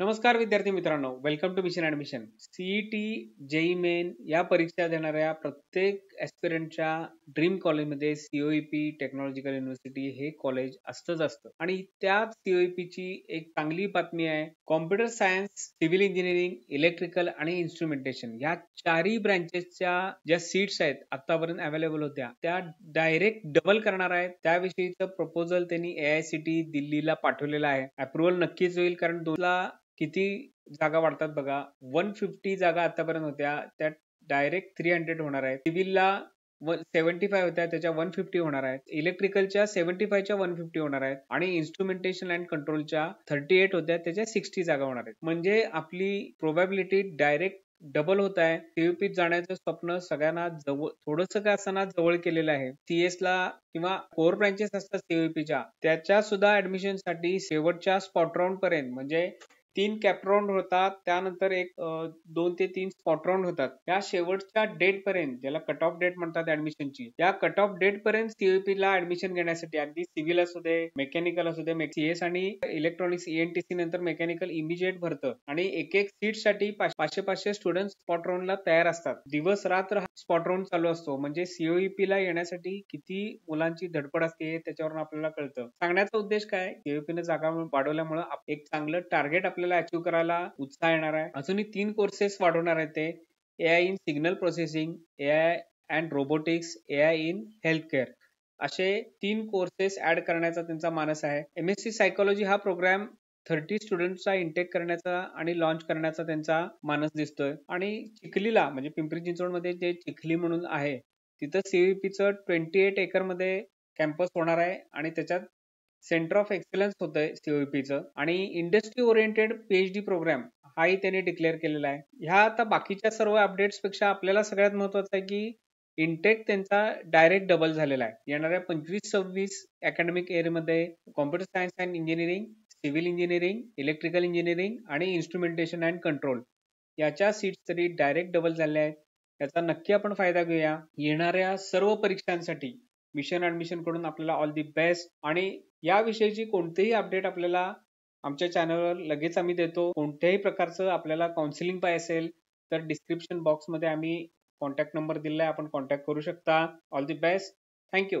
नमस्कार विद्यार्थी मित्रांनो, welcome to mission admission. CET, JEE Main या परीक्षा देणाऱ्या प्रत्येक ॲस्पिरंटच्या ड्रीम कॉलेजमध्ये सीओईपी टेक्नॉलॉजिकल युनिव्हर्सिटी हे कॉलेज असतं आणि त्याच सीओईपीची एक चांगली बातमी आहे. Computer science, civil engineering, electrical आणि इन्स्ट्रुमेंटेशन या चारही ब्रँचेसच्या ज्या सीट्स आहेत आतापर्यंत अवेलेबल होत्या त्या डायरेक्ट डबल करणार आहेत. त्याविषयीचं प्रपोजल त्यांनी AICTE दिल्लीला पाठवलेलं आहे. अप्रुव्हल नक्कीच होईल, कारण किती जागा वाढतात बघा. 150 जागा आतापर्यंत होत्या, त्या डायरेक्ट 300 होणार आहेत. सिव्हिलला 75 होत्या, त्याच्या 150 होणार आहेत. इलेक्ट्रिकलच्या 75च्या 150 होणार आहेत आणि इन्स्ट्रुमेंटेशन अँड कंट्रोलच्या 38 होत्या, त्याच्या 60 जागा होणार आहेत. म्हणजे आपली प्रोबॅबिलिटी डायरेक्ट डबल होत आहे. सीओपीत जाण्याचं स्वप्न सगळ्यांना थोडंसं का असताना जवळ केलेलं आहे. CS ला किंवा कोर ब्रँचेस असतात सीओपीच्या, त्याच्या सुद्धा ऍडमिशन साठी शेवटच्या स्पॉट राऊंड पर्यंत म्हणजे 3 कॅप राऊंड होतात, त्यानंतर 2 ते 3 स्पॉट राऊंड होतात. या शेवटच्या डेट पर्यंत, ज्याला कट ऑफ डेट म्हणतात ऍडमिशनची, या कट ऑफ डेट पर्यंत सीओपी ला ऍडमिशन घेण्यासाठी अगदी सिव्हिल असू दे, मेकॅनिकल असू दे, CS आणि इलेक्ट्रॉनिक्स ENTC नंतर मेकॅनिकल इमिजिएट भरतं आणि एक सीट साठी 500 स्टुडंट स्पॉट राऊंडला तयार असतात. दिवस रात्र स्पॉट राऊंड चालू असतो. म्हणजे सीओईपी ला येण्यासाठी किती मुलांची धडपड असते त्याच्यावरून आपल्याला कळतं. सांगण्याचा उद्देश काय, सीओईपीने जागा वाढवल्यामुळे एक चांगलं टार्गेट आपल्याला अचीव्ह करायला उत्साह येणार आहे. अजूनही 3 कोर्सेस वाढवणार आहेत ते: AI in signal processing, AI and robotics, AI in health care, असे 3 कोर्सेस ऍड करण्याचा त्यांचा मानस आहे. MSc सायकोलॉजी हा प्रोग्राम 30 स्टुडंटचा इंटेक करण्याचा आणि लॉन्च करण्याचा त्यांचा मानस दिसतोय. आणि चिखलीला, म्हणजे पिंपरी चिंचवड मध्ये जे चिखली म्हणून आहे, तिथं सीईपीचं 28 एकर मध्ये कॅम्पस होणार आहे आणि त्याच्यात सेंटर ऑफ एक्सलन्स होतंय सीओईपीचं. आणि इंडस्ट्री ओरिएंटेड PhD प्रोग्राम हाही त्यांनी डिक्लेअर केलेला आहे. ह्या आता बाकीच्या सर्व अपडेट्स पेक्षा आपल्याला सगळ्यात महत्वाचं आहे की इंटेक त्यांचा डायरेक्ट डबल झालेला आहे. येणाऱ्या 25-26 अकॅडमिक इयरमध्ये computer science and engineering, civil engineering, electrical engineering आणि इन्स्ट्रुमेंटेशन अँड कंट्रोल याच्या सीट्स तरी डायरेक्ट डबल झाल्या आहेत. याचा नक्की आपण फायदा घेऊया. येणाऱ्या सर्व परीक्षांसाठी मिशन ऍडमिशन कडून आपल्याला ऑल दी बेस्ट. आणि याविषयीची कोणतेही अपडेट आपल्याला आमच्या चॅनलवर लगेच आम्ही देतो. कोणत्याही प्रकारचं आपल्याला काउन्सिलिंग पाहिजे असेल तर डिस्क्रिप्शन बॉक्समध्ये आम्ही कॉन्टॅक्ट नंबर दिलाय, आपण कॉन्टॅक्ट करू शकता. All the best. थँक्यू.